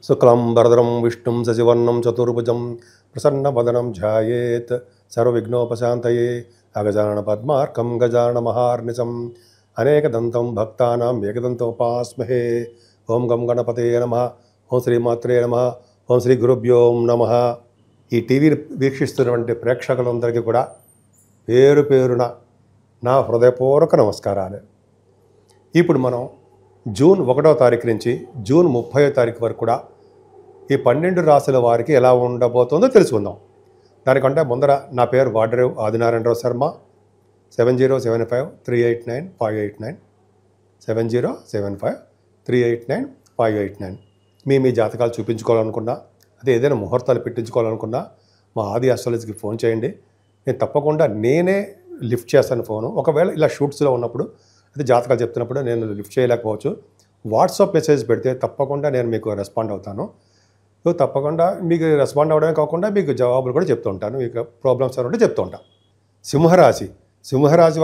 శుక్లాంబరధరం విష్ణుం శశివర్ణం చతుర్భుజం ప్రసన్నవదనం ధ్యాయేత్ సర్వవిఘ్నోపశాంతయే అగజానన పద్మార్కం గజానన మహార్నిశం అనేకదంతం భక్తానాం ఏకదంతముపాస్మహే. ఓం గం గణపతే నమః. ఓం శ్రీమాత్రే నమః. ఓం శ్రీ గురుభ్యో నమః. ఈ టీవీ వీక్షిస్తున్నటువంటి ప్రేక్షకులందరికీ కూడా పేరు పేరున నా హృదయపూర్వక నమస్కారాలు. ఇప్పుడు మనం జూన్ 1వ తారీఖు నుంచి జూన్ 30వ తారీఖు వరకు కూడా ఈ 12 రాశుల వారికి ఎలా ఉండబోతుందో తెలుసుకుందాం. దానికంటే ముందర నా పేరు వాడరేవు ఆదినారాయణరావు శర్మ. 7075389589 7075389589. మీ జాతకాలు చూపించుకోవాలనుకున్నా, అదే ఏదైనా ముహూర్తాలు పెట్టించుకోవాలనుకున్నా మా ఆది ఆస్ట్రాలజీకి ఫోన్ చేయండి. నేను తప్పకుండా నేనే లిఫ్ట్ చేస్తాను ఫోను. ఒకవేళ ఇలా షూట్స్లో ఉన్నప్పుడు, అయితే జాతకాలు చెప్తున్నప్పుడు నేను లిఫ్ట్ చేయలేకపోవచ్చు, వాట్సాప్ మెసేజ్ పెడితే తప్పకుండా నేను మీకు రెస్పాండ్ అవుతాను. తప్పకుండా మీకు రెస్పాండ్ అవ్వడమే కాకుండా మీకు జవాబులు కూడా చెప్తూ ఉంటాను. మీకు ప్రాబ్లమ్స్ ఉంటే చెప్తూ ఉంటాను. సింహరాశి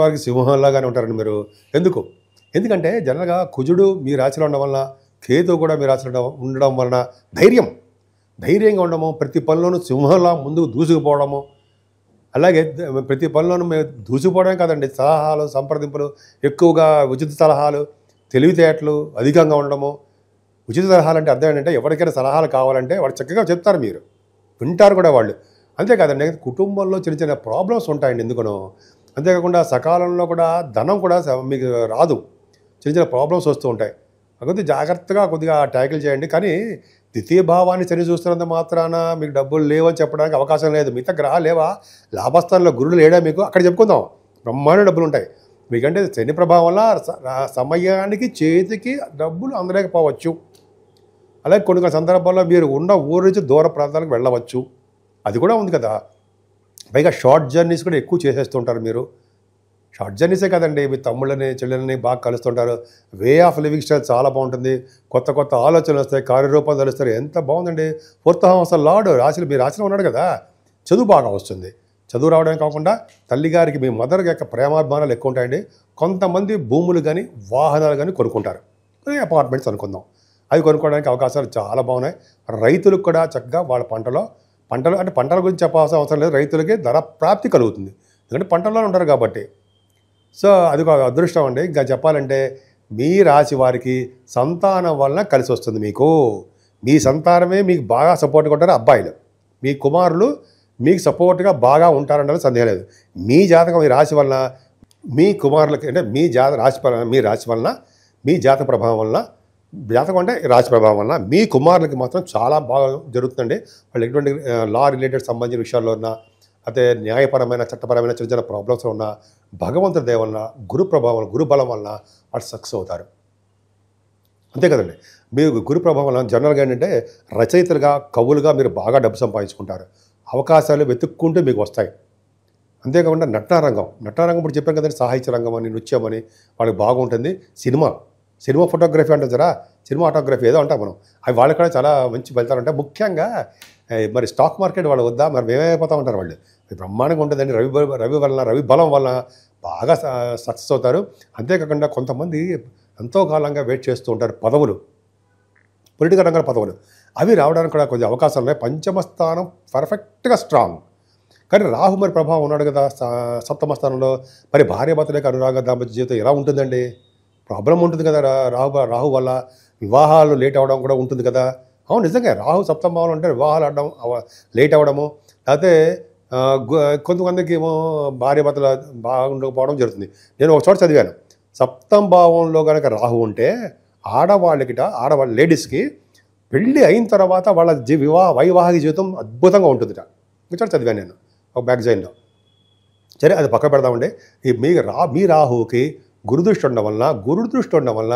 వారికి సింహంలాగానే ఉంటారండి మీరు. ఎందుకంటే జనరల్గా కుజుడు మీ రాశిలో ఉండడం వలన, కేతు కూడా మీ రాశిలో ఉండడం వలన ధైర్యంగా ఉండడము, ప్రతి పనిలోనూ సింహంలా ముందుకు దూసుకుపోవడము, అలాగే ప్రతి పనిలోనూ మేము దూసుకుపోవడమే కాదండి, సలహాలు సంప్రదింపులు ఎక్కువగా, ఉచిత సలహాలు, తెలివితేటలు అధికంగా ఉండడము. ఉచిత సలహాలు అంటే అర్థం ఏంటంటే ఎవరికైనా సలహాలు కావాలంటే వాళ్ళు చక్కగా చెప్తారు, మీరు వింటారు కూడా వాళ్ళు. అంతేకాదండి, కుటుంబంలో చిన్న చిన్న ప్రాబ్లమ్స్ ఉంటాయండి ఎందుకనో. అంతేకాకుండా సకాలంలో కూడా ధనం కూడా మీకు రాదు, చిన్న ప్రాబ్లమ్స్ వస్తూ ఉంటాయి. కొద్దిగా జాగ్రత్తగా ట్యాకిల్ చేయండి. కానీ ద్వితీయ భావాన్ని శని చూస్తున్నంత మాత్రాన మీకు డబ్బులు లేవని చెప్పడానికి అవకాశం లేదు. మిగతా గ్రహాలు లేవా, లాభస్థానంలో గురుడు లేడా మీకు, అక్కడ చెప్పుకుందాం, బ్రహ్మాండ డబ్బులు ఉంటాయి. మీకంటే శని ప్రభావం వల్ల సమయానికి చేతికి డబ్బులు అందలేకపోవచ్చు. అలాగే కొన్ని సందర్భాల్లో మీరు ఉన్న ఊరు నుంచి దూర ప్రాంతాలకు వెళ్ళవచ్చు, అది కూడా ఉంది కదా. పైగా షార్ట్ జర్నీస్ కూడా ఎక్కువ చేసేస్తుంటారు మీరు. షార్ట్ జర్నీసే కదండి, మీ తమ్ముళ్ళని చెల్లెలని బాగా కలుస్తుంటారు. వే ఆఫ్ లివింగ్ స్టైల్ చాలా బాగుంటుంది. కొత్త ఆలోచనలు వస్తాయి, కార్యరూపం తెలుస్తారు. ఎంత బాగుందండి. 4th హౌస్ లార్డ్ రాశిలో మీ రాశిలో ఉన్నాడు కదా, చదువు బాగా వస్తుంది. చదువు రావడమే కాకుండా తల్లిగారికి, మీ మదర్ యొక్క ప్రేమాభిమానాలు ఎక్కువ ఉంటాయండి. కొంతమంది భూములు కానీ వాహనాలు కానీ కొనుక్కుంటారు, అపార్ట్మెంట్స్ అనుకుందాం, అవి కొనుక్కోవడానికి అవకాశాలు చాలా బాగున్నాయి. రైతులకు కూడా చక్కగా వాళ్ళ పంటలు అంటే పంటల గురించి చెప్పాల్సిన అవసరం లేదు, రైతులకి ధర ప్రాప్తి కలుగుతుంది, ఎందుకంటే పంటల్లో ఉంటారు కాబట్టి. సో అది ఒక అదృష్టం అండి. ఇంకా చెప్పాలంటే మీ రాశి వారికి సంతానం వలన కలిసి వస్తుంది. మీ సంతానమే మీకు బాగా సపోర్ట్గా ఉంటారు. అబ్బాయిలు, మీ కుమారులు మీకు సపోర్ట్గా బాగా ఉంటారన్నది సందేహం లేదు. మీ జాతకం, మీ రాశి వలన మీ కుమారులకి, అంటే మీ రాశి వలన, మీ జాతక ప్రభావం వలన, జాతకం అంటే రాశి ప్రభావం వలన మీ కుమారులకి మాత్రం చాలా బాగా జరుగుతుందండి. వాళ్ళు ఎటువంటి లా రిలేటెడ్ సంబంధించిన విషయాల్లో ఉన్నా, అయితే న్యాయపరమైన చట్టపరమైన చిన్న చిన్న ప్రాబ్లమ్స్ ఉన్న భగవంతుడి దయ వలన, గురు ప్రభావం, గురు బలం వలన వాళ్ళు సక్సెస్ అవుతారు. అంతే కదండి. మీరు గురు ప్రభావం వలన జనరల్గా ఏంటంటే రచయితలుగా, కవులుగా మీరు బాగా డబ్బు సంపాదించుకుంటారు. అవకాశాలు వెతుక్కుంటూ మీకు వస్తాయి. అంతేకాకుండా నటనారంగం ఇప్పుడు చెప్పాను కదండి, సాహిత్య రంగం అని, నృత్యం అని వాళ్ళకి బాగుంటుంది. సినిమా ఫోటోగ్రఫీ అంటారు కదా, సినిమాటోగ్రఫీ ఏదో అంటాం మనం, అవి వాళ్ళకి కూడా చాలా మంచి ఫలితాలు ఉంటాయి. ముఖ్యంగా మరి స్టాక్ మార్కెట్ వాళ్ళు వద్దా, మరి మేమైపోతూ ఉంటారు వాళ్ళు. బ్రహ్మాండంగా ఉంటుందండి. రవి బలం వలన బాగా సక్సెస్ అవుతారు. అంతేకాకుండా కొంతమంది ఎంతో కాలంగా వెయిట్ చేస్తూ ఉంటారు పదవులు, పొలిటికల్ రంగంలో పదవులు, అవి రావడానికి కూడా కొద్దిగా అవకాశాలు ఉన్నాయి. పంచమ స్థానం పర్ఫెక్ట్గా స్ట్రాంగ్. కానీ రాహు మరి ప్రభావం ఉన్నాడు కదా 7వ స్థానంలో. మరి భార్యాభర్తలకు అనురాగ దాంపత్య జీవితం ఎలా ఉంటుందండి, ప్రాబ్లం ఉంటుంది కదా. రాహు వల్ల వివాహాలు లేట్ అవ్వడం కూడా ఉంటుంది కదా. అవును, నిజంగా రాహు 7వ భావంలో అంటే వివాహాలు లేట్ అవ్వడము, లేకపోతే కొంతమందికి ఏమో భార్యాభర్తలు బాగుండకపోవడం జరుగుతుంది. నేను ఒక చోట చదివాను, 7వ భావంలో కనుక రాహు ఉంటే ఆడవాళ్ళ లేడీస్కి పెళ్ళి అయిన తర్వాత వాళ్ళ వైవాహిక జీవితం అద్భుతంగా ఉంటుందిట. ఒక చోట చదివాను నేను ఒక మ్యాగజైన్లో. సరే, అది పక్క పెడదామండి. మీ రాహుకి గురుదృష్టి ఉండడం వలన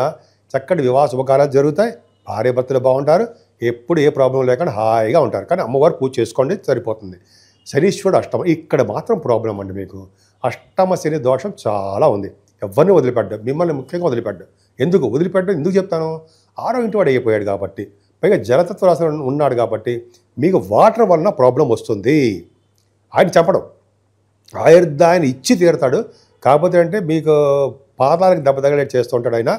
చక్కటి వివాహ శుభకార్యాలు జరుగుతాయి, భార్యాభర్తలు బాగుంటారు, ఎప్పుడు ఏ ప్రాబ్లం లేకుండా హాయిగా ఉంటారు. కానీ అమ్మవారు పూజ చేసుకోండి, సరిపోతుంది. శనీశ్వరుడు అష్టమ, ఇక్కడ మాత్రం ప్రాబ్లం అండి. మీకు అష్టమ శని దోషం చాలా ఉంది. ఎవరిని వదిలిపెట్టాడు, మిమ్మల్ని ముఖ్యంగా వదిలిపెట్టాడు. ఎందుకు చెప్తాను, 6వ ఇంటి వాడు అయిపోయాడు కాబట్టి, పైగా జలతత్వ రాశిలో ఉన్నాడు కాబట్టి మీకు వాటర్ వలన ప్రాబ్లం వస్తుంది. ఆయన చెప్పడం, ఆయన ఇచ్చి తీరుతాడు. కాకపోతే అంటే మీకు పాదాలకు దెబ్బ తగిలేట్ చేస్తూ ఉంటాడు ఆయన.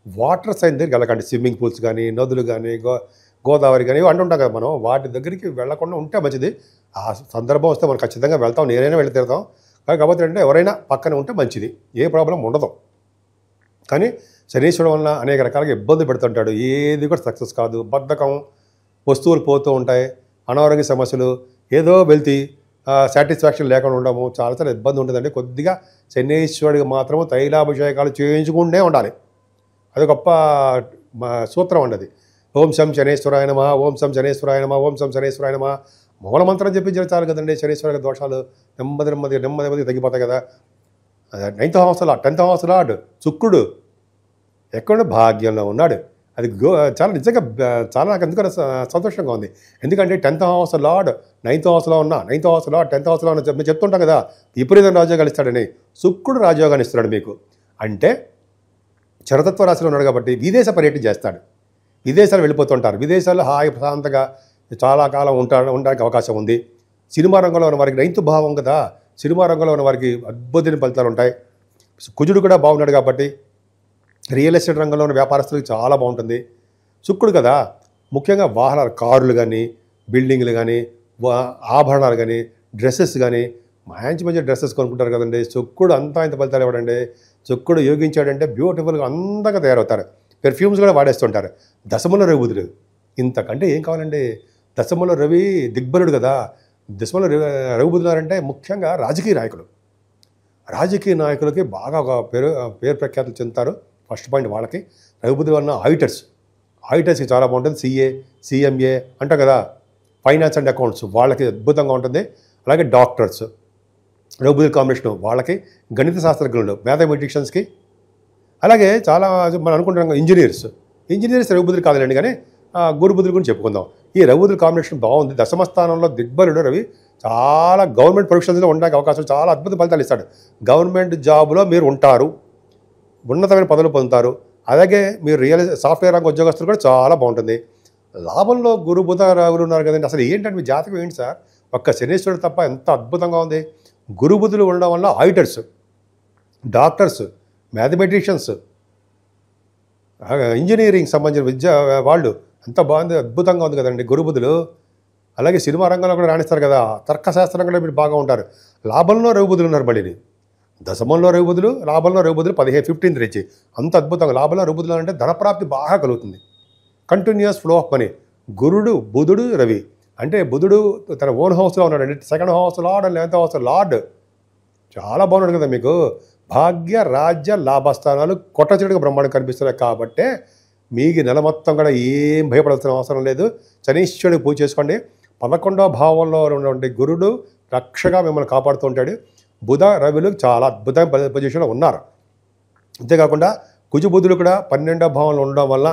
వాటర్ సైన్ దగ్గరికి వెళ్ళకండి. స్విమ్మింగ్ పూల్స్ కానీ, నదులు కానీ, గోదావరి కానీ అంటుంటాం కదా మనం, వాటి దగ్గరికి వెళ్లకుండా ఉంటే మంచిది. ఆ సందర్భం వస్తే మనం ఖచ్చితంగా వెళ్తాం, నేనైనా వెళ్ళి తిడతాం. కాకపోతే అంటే ఎవరైనా పక్కన ఉంటే మంచిది, ఏ ప్రాబ్లం ఉండదు. కానీ శనీశ్వరుడు వలన అనేక రకాలుగా ఇబ్బంది పెడుతుంటాడు, ఏది కూడా సక్సెస్ కాదు. బద్ధకం, వస్తువులు పోతూ ఉంటాయి, అనారోగ్య సమస్యలు, ఏదో వెళ్తి సాటిస్ఫాక్షన్ లేకుండా ఉండము, చాలా చాలా ఇబ్బంది ఉంటుందండి. కొద్దిగా శనీశ్వరుడికి మాత్రము తైలాభిషేకాలు చేయించుకుంటూనే ఉండాలి. అది గొప్ప సూత్రం అండి అది. ఓం శం శనేశ్వరాయ నమః, ఓం శం శనేశ్వరాయ నమః, ఓం శం శనేశ్వరాయ నమః మూలమంత్రం చెప్పించారు చాలు కదండి. శనీశ్వరుడి దోషాలు నెమ్మది తగ్గిపోతాయి కదా. 9th house lord, 10th house lord శుక్రుడు ఎక్కడ భాగ్యంలో ఉన్నాడు. అది చాలా నిజంగా చాలా నాకు ఎందుకంటే సంతోషంగా ఉంది. ఎందుకంటే 10th హౌస్ లార్డ్ 9th హౌస్లో ఉన్నా, 9th హౌస్ లార్డ్ 10th హౌస్లో ఉన్న మేము చెప్తుంటాం కదా, విపరీతం రాజయోగాలు ఇస్తాడని. శుక్రుడు రాజయోగాన్ని ఇస్తున్నాడు మీకు. అంటే చరతత్వ రాశిలో ఉన్నాడు కాబట్టి విదేశ పర్యటన చేస్తాడు, విదేశాలు వెళ్ళిపోతుంటారు. విదేశాల్లో హాయి ప్రశాంతంగా చాలా కాలం ఉండడానికి అవకాశం ఉంది. సినిమా రంగంలో ఉన్న వారికి 9th భావం కదా, సినిమా రంగంలో ఉన్న వారికి అద్భుతమైన ఫలితాలు ఉంటాయి. కుజుడు కూడా బాగున్నాడు కాబట్టి రియల్ ఎస్టేట్ రంగంలో ఉన్న వ్యాపారస్తులకు చాలా బాగుంటుంది. శుక్రుడు కదా, ముఖ్యంగా వాహనాలు, కారులు కానీ, బిల్డింగ్లు కానీ, ఆభరణాలు కానీ, డ్రెస్సెస్ కానీ, మంచి డ్రెస్సెస్ కొనుక్కుంటారు కదండి. శుక్రుడు అంతా ఇంత ఫలితాలు ఇవ్వడండి. శుక్రుడు యోగించాడంటే బ్యూటిఫుల్గా అందంగా తయారవుతారు. పెర్ఫ్యూమ్స్ కూడా వాడేస్తుంటారు. దశమంలో రవి బుధుడు, ఇంతకంటే ఏం కావాలండి. దశమంలో రవి దిగ్బలుడు కదా. దశమంలో రవి బుధుడు ముఖ్యంగా రాజకీయ రాజకీయ నాయకులకి బాగా ఒక పేరు ప్రఖ్యాతులు చెందుతారు. ఫస్ట్ పాయింట్ వాళ్ళకి. రవి బుధుడు వలన ఆడిటర్స్కి చాలా బాగుంటుంది. సిఎంఏ అంటాం కదా, ఫైనాన్స్ అండ్ అకౌంట్స్ వాళ్ళకి అద్భుతంగా ఉంటుంది. అలాగే డాక్టర్స్ రవి బుధుడు కాంబినేషన్ వాళ్ళకి, గణిత శాస్త్రజ్ఞులు మ్యాథమెటిషియన్స్కి, అలాగే చాలా మనం అనుకుంటున్నాం ఇంజనీర్స్ రవి బుధుడు కాదులేండి, కానీ గురు బుధుడు గురించి చెప్పుకుందాం. ఈ రవి బుధుడు కాంబినేషన్ బాగుంది. దశమ స్థానంలో దిగ్బలుడు రవి చాలా గవర్నమెంట్ ప్రొఫెషన్స్లో ఉండడానికి అవకాశం, చాలా అద్భుత ఫలితాలు ఇస్తాడు. గవర్నమెంట్ జాబ్లో మీరు ఉంటారు, ఉన్నతమైన పదవులు పొందుతారు. అలాగే మీరు సాఫ్ట్వేర్ రంగ ఉద్యోగస్తులు కూడా చాలా బాగుంటుంది. లాభంలో గురు బుధ రావులు ఉన్నారు కదండి. అసలు ఏంటంటే మీ జాతకం ఏంటి సార్, ఒక్క శనీశ్వరుడు తప్ప ఎంత అద్భుతంగా ఉంది. గురు బుధులు ఉండడం వల్ల ఆడిటర్స్, డాక్టర్స్, మ్యాథమెటిషియన్స్, ఇంజనీరింగ్ సంబంధించిన విద్య వాళ్ళు ఎంత బాగుంది, అద్భుతంగా ఉంది కదండి గురు బుధులు. అలాగే సినిమా రంగంలో కూడా రాణిస్తారు కదా, తర్కశాస్త్రంలో మీరు బాగా ఉంటారు. లాభంలో రవి బుధులు ఉన్నారు. మళ్ళీ దశమంలో రవి బుధులు, లాభంలో రవి బుధులు 15th నుంచి అంత అద్భుతంగా. లాభంలో రవి బుధులు అంటే ధనప్రాప్తి బాగా కలుగుతుంది, కంటిన్యూస్ ఫ్లో ఆఫ్ మనీ. గురుడు, బుధుడు, రవి అంటే బుధుడు తన ఓన్ హౌస్లో ఉన్నాడు, 2nd house lord and 11th house lord. చాలా బాగున్నాడు కదా మీకు. భాగ్య, రాజ్య, లాభస్థానాలు కొట్టచెడుగా బ్రహ్మాండం కనిపిస్తున్నాయి. కాబట్టే మీకు నెల మొత్తం కూడా ఏం భయపడాల్సిన అవసరం లేదు. శనీశ్వరుడికి పూజ చేసుకోండి. 11వ భావంలో ఉన్నటువంటి గురుడు రక్షగా మిమ్మల్ని కాపాడుతూ ఉంటాడు. బుధ, రవిలు చాలా అద్భుతమైన పొజిషన్లో ఉన్నారు. అంతేకాకుండా కుజబుధులు కూడా 12వ భావంలో ఉండడం వల్ల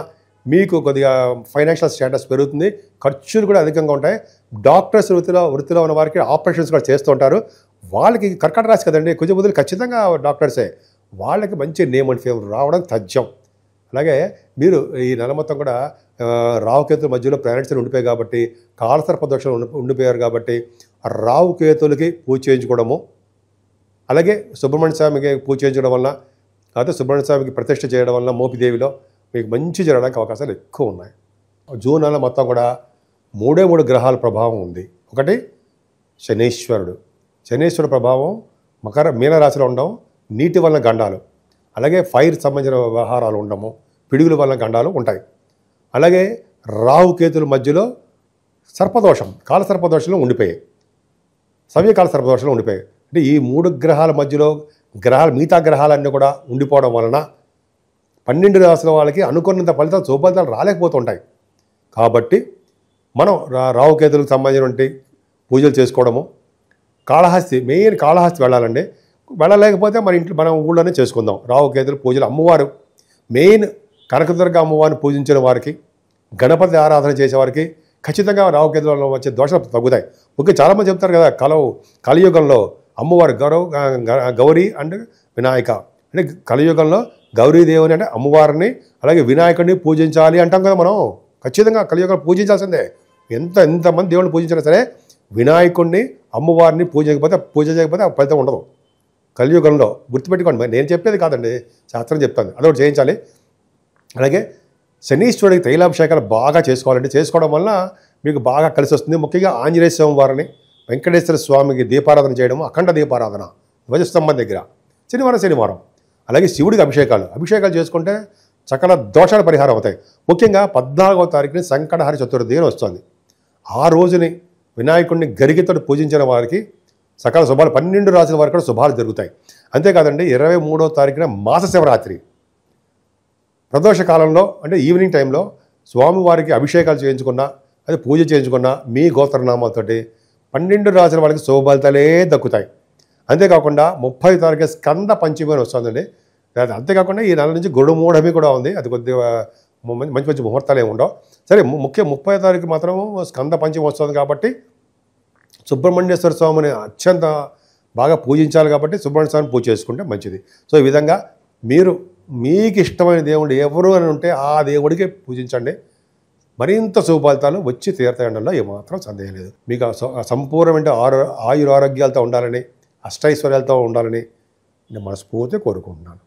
మీకు కొద్దిగా ఫైనాన్షియల్ స్టేటస్ పెరుగుతుంది, ఖర్చులు కూడా అధికంగా ఉంటాయి. డాక్టర్స్ వృత్తిలో ఉన్న వారికి ఆపరేషన్స్ కూడా చేస్తూ ఉంటారు. వాళ్ళకి కర్కాటక రాశి కదండి, కుజబుధులు ఖచ్చితంగా డాక్టర్సే. వాళ్ళకి మంచి నేమ్ అండ్ ఫేమ్ రావడం తథ్యం. అలాగే మీరు ఈ నెల మొత్తం కూడా రావుకేతుల మధ్యలో ప్లానెట్స్ ఉండిపోయాయి కాబట్టి, కాలసర్ప దోషాలు ఉండిపోయారు కాబట్టి రావుకేతులకి పూజ చేయించుకోవడము, అలాగే సుబ్రహ్మణ్య స్వామికి పూజ చేయించడం వల్ల, అయితే సుబ్రహ్మణ్య స్వామికి ప్రతిష్ఠ చేయడం వల్ల మోపిదేవిలో మీకు మంచి జరగడానికి అవకాశాలు ఎక్కువ ఉన్నాయి. జూన్ నెల మొత్తం కూడా 3 గ్రహాల ప్రభావం ఉంది. ఒకటి శనీశ్వరుడు ప్రభావం మీనరాశిలో ఉండడం, నీటి వలన గండాలు, అలాగే ఫైర్ సంబంధించిన వ్యవహారాలు ఉండము, పిడుగుల వలన గండాలు ఉంటాయి. అలాగే రాహుకేతుల మధ్యలో సర్పదోషం, కాలసర్పదోషంలో ఉండిపోయాయి, సవ్యకాల సర్పదోషంలో ఉండిపోయాయి. అంటే ఈ 3 గ్రహాల మధ్యలో మిగతా గ్రహాలన్నీ కూడా ఉండిపోవడం వలన 12 రాశుల వాళ్ళకి అనుకున్నంత శుభఫలితాలు రాలేకపోతుంటాయి. కాబట్టి మనం రాహుకేతులకు సంబంధించినటువంటి పూజలు చేసుకోవడము, మెయిన్ కాళహస్తి వెళ్ళాలండి. వెళ్ళలేకపోతే మన ఊళ్ళోనే చేసుకుందాం రాహుకేతుల పూజలు. అమ్మవారు మెయిన్ కనకదుర్గ అమ్మవారిని పూజించిన వారికి, గణపతి ఆరాధన చేసేవారికి ఖచ్చితంగా రాహుకేతులలో వచ్చే దోషాలు తగ్గుతాయి. ముఖ్యంగా చాలామంది చెప్తారు కదా, కలియుగంలో అమ్మవారు గౌరీ అండ్ వినాయక అంటే కలియుగంలో గౌరీదేవిని అంటే అమ్మవారిని, అలాగే వినాయకుడిని పూజించాలి అంటాం కదా మనం. ఖచ్చితంగా కలియుగంలో పూజించాల్సిందే. ఎంతమంది దేవుడిని పూజించినా సరే వినాయకుడిని, అమ్మవారిని పూజ చేయకపోతే ఆ ఫలితం ఉండదు కలియుగంలో. గుర్తుపెట్టుకోండి, నేను చెప్పేది కాదండి, శాస్త్రం చెప్తాను, అదొకటి చేయించాలి. అలాగే శనీశ్వరుడికి తైలాభిషేకాలు బాగా చేసుకోవాలంటే చేసుకోవడం వల్ల మీకు బాగా కలిసి వస్తుంది. ముఖ్యంగా ఆంజనేయ స్వామి వారిని, వెంకటేశ్వర స్వామికి దీపారాధన చేయడం, అఖండ దీపారాధన ధ్వజస్తంభం దగ్గర శనివారం. అలాగే శివుడికి అభిషేకాలు చేసుకుంటే సకల దోషాల పరిహారం అవుతాయి. ముఖ్యంగా 14వ తారీఖుని సంకటహర చతుర్థి అని వస్తుంది. ఆ రోజుని వినాయకుడిని గరిగితో పూజించిన వారికి సకల శుభాలు, 12 రాసుల వారికి కూడా శుభాలు జరుగుతాయి. అంతేకాదండి 23వ తారీఖున మాస శివరాత్రి ప్రదోష కాలంలో అంటే ఈవినింగ్ టైంలో స్వామివారికి అభిషేకాలు చేయించుకున్నా, అది పూజ చేయించుకున్నా మీ గోత్రనామాలతోటి 12 రాసుల వాళ్ళకి శుభఫలితాలే దక్కుతాయి. అంతేకాకుండా 30వ తారీఖు స్కంద పంచమి అని వస్తుందండి. అంతేకాకుండా ఈ నెల నుంచి గురుమూఢమి కూడా ఉంది. అది కొద్దిగా మంచి ముహూర్తాలు ఏమి ఉండవు. సరే, ముఖ్యం 30వ తారీఖు మాత్రం స్కంద పంచమి వస్తుంది కాబట్టి సుబ్రహ్మణ్యేశ్వర స్వామిని అత్యంత బాగా పూజించాలి కాబట్టి సుబ్రహ్మణ్య స్వామిని పూజ చేసుకుంటే మంచిది. సో ఈ విధంగా మీరు మీకు ఇష్టమైన దేవుడు ఎవరు అని ఉంటే ఆ దేవుడికి పూజించండి. మరింత శుభఫలితాలు వచ్చి తీర్థంలో ఏమాత్రం సందేహం లేదు. మీకు సంపూర్ణమైన ఆయురారోగ్యాలతో ఉండాలని, అష్టైశ్వర్యాలతో ఉండాలని నేను మనస్ఫూర్తిగా కోరుకుంటున్నాను.